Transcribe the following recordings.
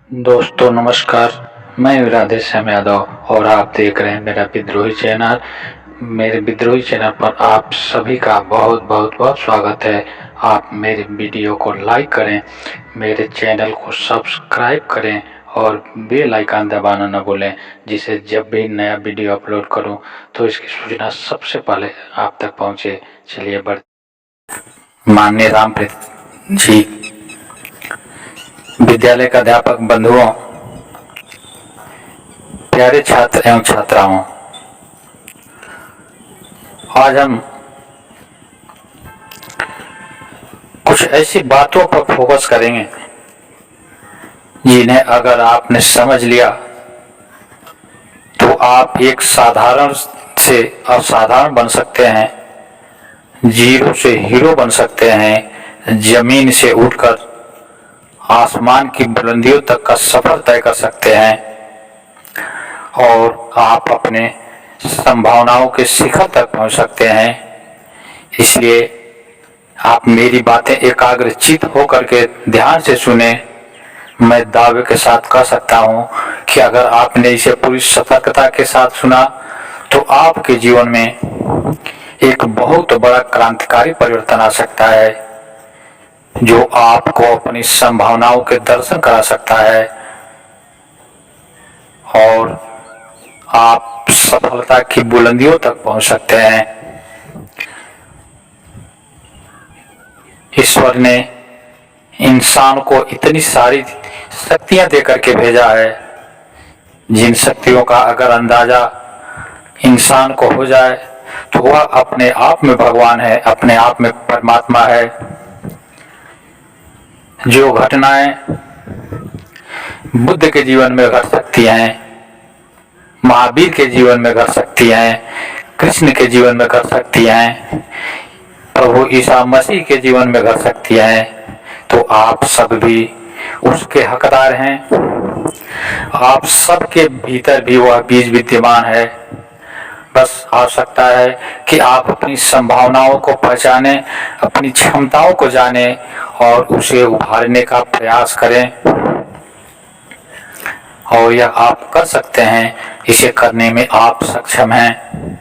दोस्तों नमस्कार। मैं राधेश्याम यादव और आप देख रहे हैं मेरा विद्रोही चैनल। मेरे विद्रोही चैनल पर आप सभी का बहुत बहुत बहुत स्वागत है। आप मेरे वीडियो को लाइक करें, मेरे चैनल को सब्सक्राइब करें और बेल आइकन दबाना न भूलें, जिससे जब भी नया वीडियो अपलोड करूं तो इसकी सूचना सबसे पहले आप तक पहुंचे। चलिए बढ़। माननीय रामप्रीत जी, विद्यालय का अध्यापक बंधुओं, प्यारे छात्र एवं छात्राओं, आज हम कुछ ऐसी बातों पर फोकस करेंगे जिन्हें अगर आपने समझ लिया तो आप एक साधारण से असाधारण बन सकते हैं, जीरो से हीरो बन सकते हैं, जमीन से उठकर आसमान की बुलंदियों तक का सफर तय कर सकते हैं और आप अपने संभावनाओं के शिखर तक पहुंच सकते हैं। इसलिए आप मेरी बातें एकाग्रचित होकर के ध्यान से सुने। मैं दावे के साथ कह सकता हूं कि अगर आपने इसे पूरी सतर्कता के साथ सुना तो आपके जीवन में एक बहुत बड़ा क्रांतिकारी परिवर्तन आ सकता है, जो आपको अपनी संभावनाओं के दर्शन करा सकता है और आप सफलता की बुलंदियों तक पहुंच सकते हैं। ईश्वर ने इंसान को इतनी सारी शक्तियां देकर के भेजा है, जिन शक्तियों का अगर अंदाजा इंसान को हो जाए तो वह अपने आप में भगवान है, अपने आप में परमात्मा है। जो घटनाएं बुद्ध के जीवन में घट सकती हैं, महावीर के जीवन में घट सकती हैं, कृष्ण के जीवन में घट सकती हैं, प्रभु ईसा मसीह के जीवन में घट सकती हैं, तो आप सब भी उसके हकदार हैं। आप सबके भीतर भी वह बीज विद्यमान है। बस आवश्यकता है कि आप अपनी संभावनाओं को पहचाने, अपनी क्षमताओं को जाने और उसे उभारने का प्रयास करें, और यह आप कर सकते हैं। इसे करने में आप सक्षम हैं,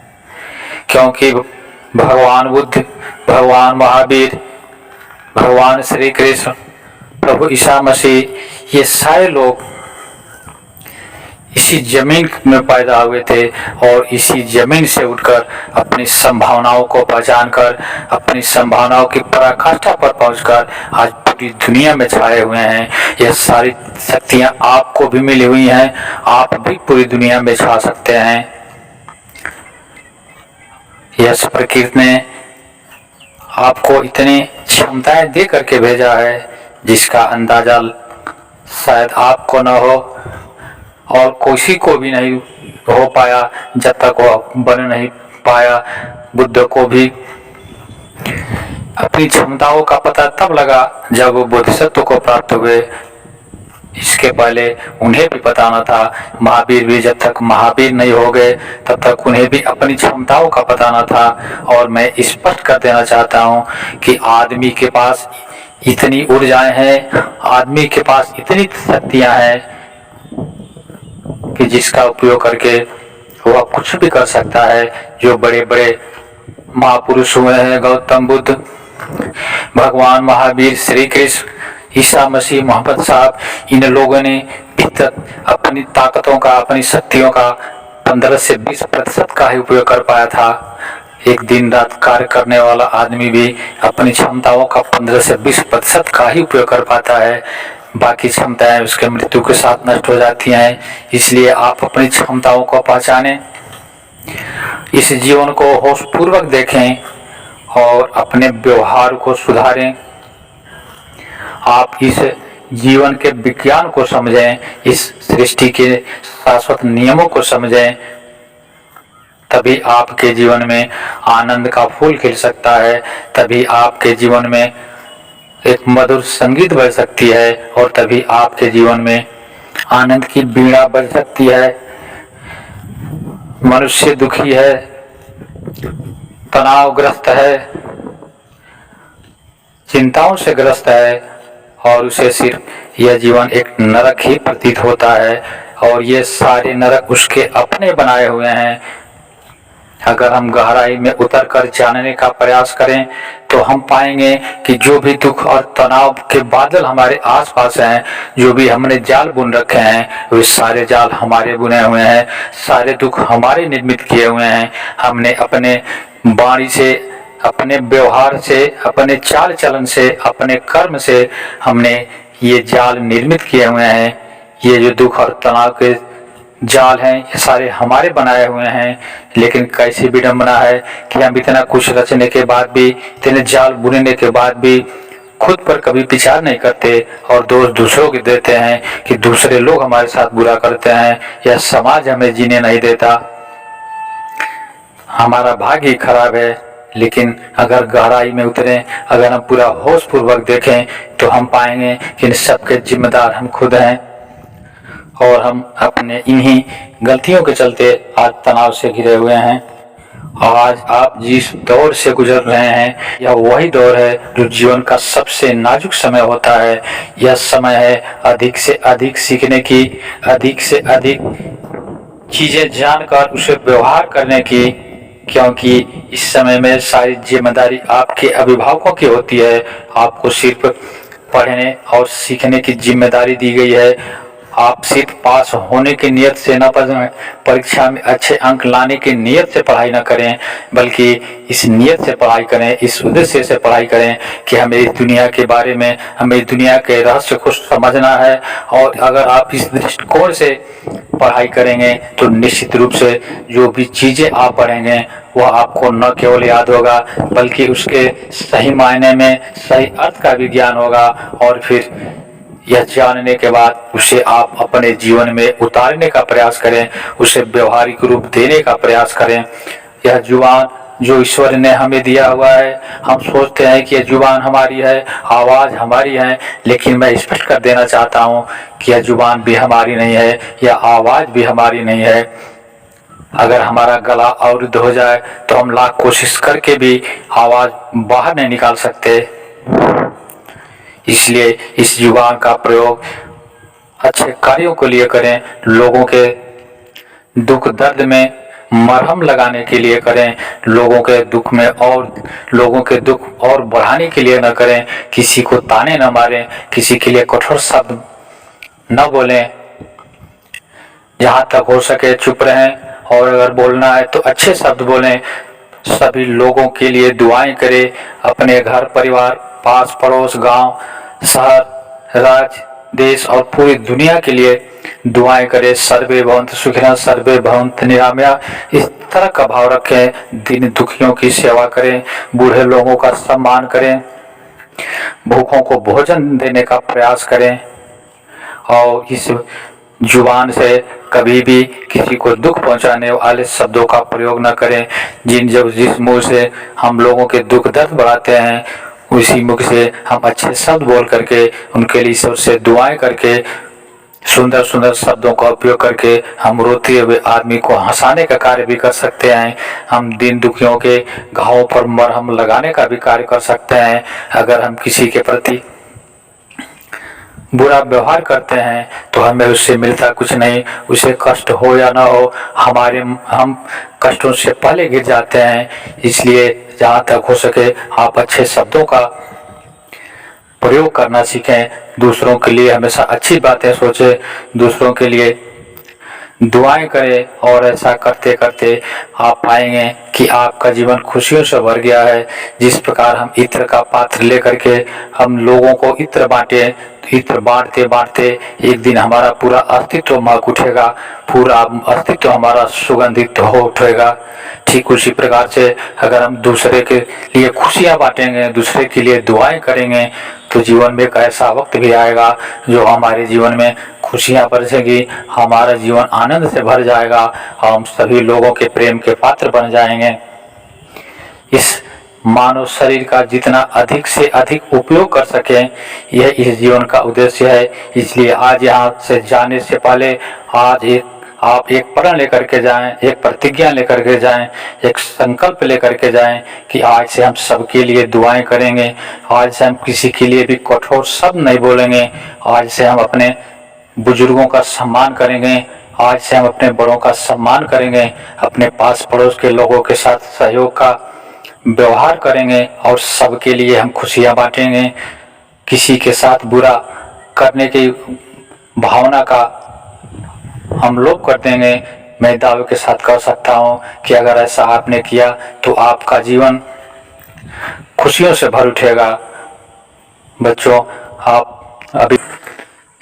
क्योंकि भगवान बुद्ध, भगवान महावीर, भगवान श्री कृष्ण, प्रभु ईसा मसीह, ये सारे लोग इसी जमीन में पैदा हुए थे और इसी जमीन से उठकर अपनी संभावनाओं को पहचानकर, अपनी संभावनाओं की पराकाष्ठा पर पहुंचकर आज पूरी दुनिया में छाए हुए हैं। यह सारी शक्तियां आपको भी मिली हुई हैं, आप भी पूरी दुनिया में छा सकते हैं। यह प्रकृति ने आपको इतनी क्षमताएं दे करके भेजा है जिसका अंदाजा शायद आपको न हो और किसी को भी नहीं हो पाया जब तक वह बन नहीं पाया। बुद्ध को भी अपनी क्षमताओं का पता तब लगा जब वो बोधिसत्व को प्राप्त हुए, इसके पहले उन्हें भी पता न था। महावीर भी जब तक महावीर नहीं हो गए तब तक उन्हें भी अपनी क्षमताओं का पता न था। और मैं स्पष्ट कर देना चाहता हूँ कि आदमी के पास इतनी ऊर्जाएं हैं, आदमी के पास इतनी शक्तियां हैं कि जिसका उपयोग करके वह कुछ भी कर सकता है। जो बड़े बड़े महापुरुष हुए हैं, गौतम बुद्ध, भगवान महावीर, श्री कृष्ण, ईसा मसीह, मोहम्मद साहब, इन लोगों ने भीतर अपनी ताकतों का, अपनी शक्तियों का 15 से 20% का ही उपयोग कर पाया था। एक दिन रात कार्य करने वाला आदमी भी अपनी क्षमताओं का 15 से 20% का ही उपयोग कर पाता है। बाकी क्षमताएं उसके मृत्यु के साथ नष्ट हो जाती हैं। इसलिए आप अपनी क्षमताओं को पहचानें, इस जीवन को होशपूर्वक देखें और अपने व्यवहार को सुधारें। आप इस जीवन के विज्ञान को समझें, इस सृष्टि के शाश्वत नियमों को समझें, तभी आपके जीवन में आनंद का फूल खिल सकता है। तभी आपके जीवन में एक मधुर संगीत बज सकती है और तभी आपके जीवन में आनंद की वीणा बज सकती है। मनुष्य दुखी है, तनावग्रस्त है, चिंताओं से ग्रस्त है और उसे सिर्फ यह जीवन एक नरक ही प्रतीत होता है और ये सारे नरक उसके अपने बनाए हुए हैं। अगर हम गहराई में उतरकर जानने का प्रयास करें तो हम पाएंगे कि जो भी दुख और तनाव के बादल हमारे आसपास हैं, जो भी हमने जाल बुन रखे हैं, वे सारे जाल हमारे बुने हुए हैं, सारे दुख हमारे निर्मित किए हुए हैं। हमने अपने वाणी से, अपने व्यवहार से, अपने चाल चलन से, अपने कर्म से हमने ये जाल निर्मित किए हुए हैं। ये जो दुख और तनाव के जाल हैं, ये सारे हमारे बनाए हुए हैं। लेकिन कैसी विडंबना है कि हम इतना कुछ रचने के बाद भी, इतने जाल बुनने के बाद भी खुद पर कभी विचार नहीं करते और दोष दूसरों को देते हैं कि दूसरे लोग हमारे साथ बुरा करते हैं या समाज हमें जीने नहीं देता, हमारा भाग्य ही खराब है। लेकिन अगर गहराई में उतरें, अगर हम पूरा होश पूर्वक देखें तो हम पाएंगे कि इन सबके जिम्मेदार हम खुद हैं और हम अपने इन्हीं गलतियों के चलते आज तनाव से घिरे हुए हैं। और आज आप जिस दौर से गुजर रहे हैं, यह वही दौर है जो जीवन का सबसे नाजुक समय होता है। यह समय है अधिक से अधिक सीखने की, अधिक से अधिक चीजें जानकर उसे व्यवहार करने की, क्योंकि इस समय में सारी जिम्मेदारी आपके अभिभावकों की होती है। आपको सिर्फ पढ़ने और सीखने की जिम्मेदारी दी गई है। आप सिर्फ पास होने की नियत से न पढ़ें, परीक्षा में अच्छे अंक लाने की नियत से पढ़ाई न करें, बल्कि इस नियत से पढ़ाई करें, इस उद्देश्य से पढ़ाई करें कि हमें इस दुनिया के बारे में, हमें इस दुनिया के रहस्य को समझना है। और अगर आप इस दृष्टिकोण से पढ़ाई करेंगे तो निश्चित रूप से जो भी चीज़ें आप पढ़ेंगे वह आपको न केवल याद होगा, बल्कि उसके सही मायने में सही अर्थ का भी ज्ञान होगा। और फिर यह जानने के बाद उसे आप अपने जीवन में उतारने का प्रयास करें, उसे व्यवहारिक रूप देने का प्रयास करें। यह जुबान जो ईश्वर ने हमें दिया हुआ है, हम सोचते हैं कि यह जुबान हमारी है, आवाज़ हमारी है, लेकिन मैं स्पष्ट कर देना चाहता हूँ कि यह जुबान भी हमारी नहीं है, यह आवाज़ भी हमारी नहीं है। अगर हमारा गला अवरुद्ध हो जाए तो हम लाख कोशिश करके भी आवाज़ बाहर नहीं निकाल सकते। इसलिए इस जुबान का प्रयोग अच्छे कार्यों के लिए करें, लोगों के दुख दर्द में मरहम लगाने के लिए करें, लोगों के दुख में और लोगों के दुख और बढ़ाने के लिए न करें, किसी को ताने न मारें, किसी के लिए कठोर शब्द न बोलें, जहाँ तक हो सके चुप रहें और अगर बोलना है तो अच्छे शब्द बोलें। सभी लोगों के लिए दुआएं करें, अपने घर परिवार, पास पड़ोस, गांव, शहर, राज्य, देश और पूरी दुनिया के लिए दुआएं करें। सर्वे भवन्तु सुखिनः, सर्वे भवन्तु निरामया, इस तरह का भाव रखें। दीन दुखियों की सेवा करें, बूढ़े लोगों का सम्मान करें, भूखों को भोजन देने का प्रयास करें और इस जुबान से कभी भी किसी को दुख पहुंचाने वाले शब्दों का प्रयोग न करें। जिस मुंह से हम लोगों के दुख दर्द बढ़ाते हैं, उसी मुख से हम अच्छे शब्द बोल करके, उनके लिए ईश्वर से दुआएं करके, सुंदर सुंदर शब्दों का उपयोग करके हम रोते हुए आदमी को हंसाने का कार्य भी कर सकते हैं। हम दीन दुखियों के घावों पर मरहम लगाने का भी कार्य कर सकते हैं। अगर हम किसी के प्रति बुरा व्यवहार करते हैं तो हमें उससे मिलता कुछ नहीं, उसे कष्ट हो या ना हो, हम कष्टों से पहले गिर जाते हैं। इसलिए जहाँ तक हो सके आप अच्छे शब्दों का प्रयोग करना सीखें, दूसरों के लिए हमेशा अच्छी बातें सोचें, दूसरों के लिए दुआएं करें और ऐसा करते करते आप पाएंगे कि आपका जीवन खुशियों से भर गया है। जिस प्रकार हम इत्र का पात्र लेकर के हम लोगों को इत्र बांटे, इत्र बांटते बांटते एक दिन हमारा पूरा अस्तित्व महक उठेगा, पूरा अस्तित्व हमारा सुगंधित हो उठेगा। ठीक उसी प्रकार से अगर हम दूसरे के लिए खुशियां बांटेंगे, दूसरे के लिए दुआएं करेंगे, तो जीवन में एक ऐसा वक्त भी आएगा जो हमारे जीवन में खुशियां बरसेगी, हमारा जीवन आनंद से भर जाएगा, हम सभी लोगों के प्रेम के पात्र बन जाएंगे। इस मानव शरीर का जितना अधिक से अधिक उपयोग कर सकें, यह इस जीवन का उद्देश्य है। इसलिए आज यहाँ से जाने से पहले आज आप एक प्रण लेकर के जाएं, एक प्रतिज्ञा लेकर के जाएं, एक संकल्प लेकर के जाएं कि आज से हम सबके लिए दुआएं करेंगे, आज से हम किसी के लिए भी कठोर शब्द नहीं बोलेंगे, आज से हम अपने बुजुर्गों का सम्मान करेंगे, आज से हम अपने बड़ों का सम्मान करेंगे, अपने पास पड़ोस के लोगों के साथ सहयोग का व्यवहार करेंगे और सबके लिए हम खुशियां बांटेंगे। किसी के साथ बुरा करने की भावना का हम लोप कर देंगे। मैं दावे के साथ कह सकता हूँ कि अगर ऐसा आपने किया तो आपका जीवन खुशियों से भर उठेगा। बच्चों, आप अभी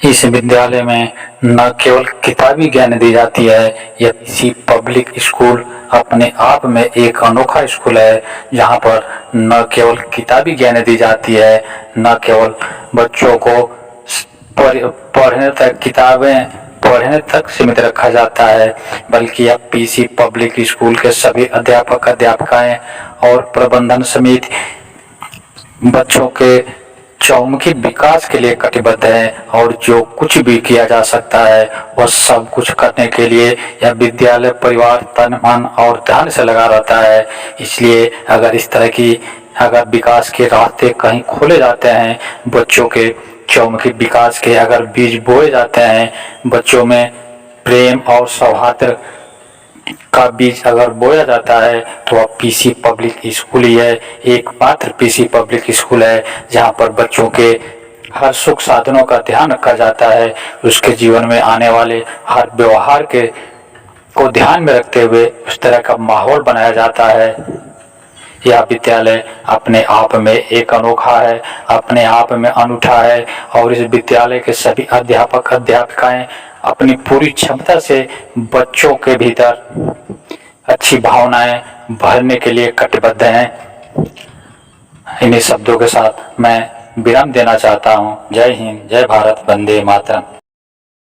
इस विद्यालय में न केवल किताबी ज्ञान दी जाती है, यह किसी पब्लिक स्कूल अपने आप में एक अनोखा स्कूल है, जहाँ पर न केवल किताबी ज्ञान दी जाती है, न केवल बच्चों को पढ़ने तक किताबें पढ़ने तक सीमित रखा जाता है, बल्कि अब पीसी पब्लिक स्कूल के सभी अध्यापक अध्यापिकाएं और प्रबंधन समिति बच्चों के चौमुखी विकास के लिए कटिबद्ध है और जो कुछ भी किया जा सकता है वह सब कुछ करने के लिए यह विद्यालय परिवार तन मन और ध्यान से लगा रहता है। इसलिए अगर विकास के रास्ते कहीं खोले जाते हैं, बच्चों के चौमुखी विकास के अगर बीज बोए जाते हैं, बच्चों में प्रेम और सौहार्द का बीज अगर बोया जाता है, तो अब पीसी पब्लिक स्कूल ही है, एकमात्र पीसी पब्लिक स्कूल है जहां पर बच्चों के हर सुख साधनों का ध्यान रखा जाता है। उसके जीवन में आने वाले हर व्यवहार को ध्यान में रखते हुए उस तरह का माहौल बनाया जाता है। यह विद्यालय अपने आप में एक अनोखा है, अपने आप में अनूठा है और इस विद्यालय के सभी अध्यापक अध्यापिकाएं अपनी पूरी क्षमता से बच्चों के भीतर अच्छी भावनाएं भरने के लिए कटिबद्ध हैं। इन्हीं शब्दों के साथ मैं विराम देना चाहता हूं। जय हिंद, जय भारत, वंदे मातरम।